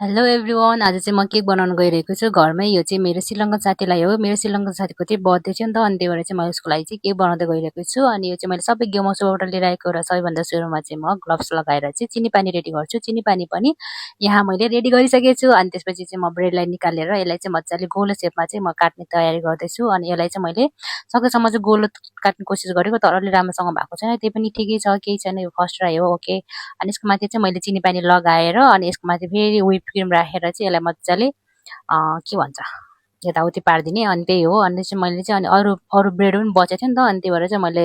Hello everyone, आज चाहिँ म केक बनाउन गइरहेको छु घरमै। यो चाहिँ मेरो श्रीलङ्कन साथीलाई हो। मेरो श्रीलङ्कन साथीको चाहिँ बर्थडे थियो नि त, अनि त्यही भएर चाहिँ मैले उसको लागि चाहिँ केक बनाउँदै गइरहेको छु। अनि यो चाहिँ मैले सबै गेमसबाट लिएर आएको र सबैभन्दा सुरुमा चाहिँ म ग्लोभ्स लगाएर चाहिँ चिनी पानी रेडी गर्छु। चिनी पानी पनि यहाँ मैले रेडी गरिसकेको छु। अनि त्यसपछि चाहिँ म ब्रेडलाई निकालेर यसलाई चाहिँ मजाले गोलो सेपमा चाहिँ म काट्ने तयारी गर्दैछु। अनि यसलाई चाहिँ मैले सकेसम्म चाहिँ गोलो काट्ने कोसिस गरेको, तर अलि राम्रोसँग भएको छैन। त्यही पनि ठिकै छ, केही छैन, यो फर्स्ट ट्राई हो, ओके। अनि यसको माथि चाहिँ मैले चिनी पानी लगाएर अनि यसको माथि फेरि व्हिप क्रिम राखेर चाहिँ यसलाई मजाले के भन्छ यताउति पारिदिने। अनि त्यही हो। अनि चाहिँ मैले चाहिँ अनि अरू अरू ब्रेड पनि बचेको थियो नि त, अनि त्यही भएर चाहिँ मैले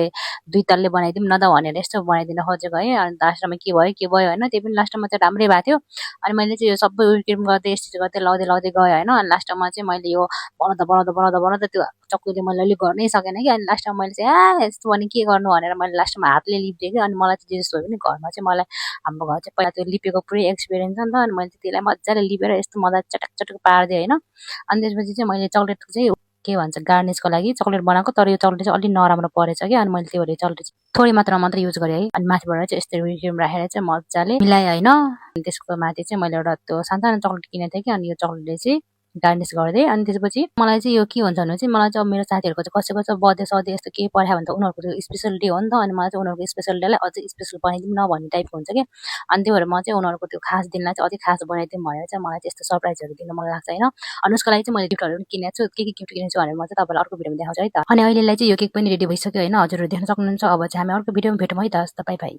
2 तल्ले बनाइदिउँ न त भनेर यस्तो बनाइदिन खोजेको है। अनि लास्टमा के भयो होइन, त्यही पनि लास्टमा चाहिँ राम्रै भएको थियो। अनि मैले चाहिँ यो सबै व्हिप क्रिम गर्दै यस्तो गर्दै लाउँदै लाउँदै गएँ होइन। अनि लास्टमा चाहिँ मैले यो बनाउँदा बनाउँदा बनाउँदा बनाउँदा त्यो चक्कुले मैले अलिक गर्नै सकेन कि। अनि लास्टमा मैले चाहिँ यस्तो भने के गर्नु भनेर मैले लास्टमा हातले लिप्दिएँ कि। अनि मलाई चाहिँ जे जस्तो भयो पनि घरमा चाहिँ मलाई हाम्रो घर चाहिँ पहिला त्यो लिपेको पुरै एक्सपिरियन्स छ नि त। अनि मैले चाहिँ त्यसलाई मजाले लिपेर यस्तो मजाले चटक चटक पारिदिएँ होइन। अनि त्यसपछि चाहिँ मैले चक्लेट चाहिँ के भन्छ गार्निसको लागि चक्लेट बनाएको, तर यो चक्लेट चाहिँ अलिक नराम्रो परेछ कि। अनि मैले त्यो भएर चक्लेट चाहिँ थोरै मात्रामा मात्रै युज गरेँ है। अनि माथिबाट चाहिँ यस्तो व्हिप क्रिम राखेर चाहिँ मजाले मिलाएँ होइन। अनि त्यसको माथि चाहिँ मैले एउटा त्यो सानो चक्लेट किनेको थिएँ कि। अनि यो चक्लेटले चाहिँ गार्निस गरिदिएँ। अनि त्यसपछि मलाई चाहिँ यो के हुन्छ भने चाहिँ मलाई चाहिँ अब मेरो साथीहरूको चाहिँ कसैको चाहिँ बर्थडे सर्थडे यस्तो केही पठायो भने त उनीहरूको त्यो स्पेसल डे हो नि त। अनि मलाई चाहिँ उनीहरूको स्पेसल डेलाई अझै स्पेसल बनाइदिउँ न भन्ने टाइपको हुन्छ क्या। अनि त्यही भएर म चाहिँ उनीहरूको त्यो खास दिनलाई चाहिँ अझै खास बनाइदिउँ भनेर चाहिँ मलाई चाहिँ यस्तो सरप्राइजहरू दिन मन लाग्छ होइन। अनि उसको लागि चाहिँ मैले गिफ्टहरू पनि किनेको छु। के गिफ्ट किनेको छु भनेर म चाहिँ तपाईँलाई अर्को भिडियोमा देखाउँछु है त। अनि अहिलेलाई चाहिँ यो केक पनि रेडी भइसक्यो होइन। हजुरहरू देख्न सक्नुहुन्छ। अब चाहिँ हामी अर्को भिडियोमा भेटौँ है त। By by.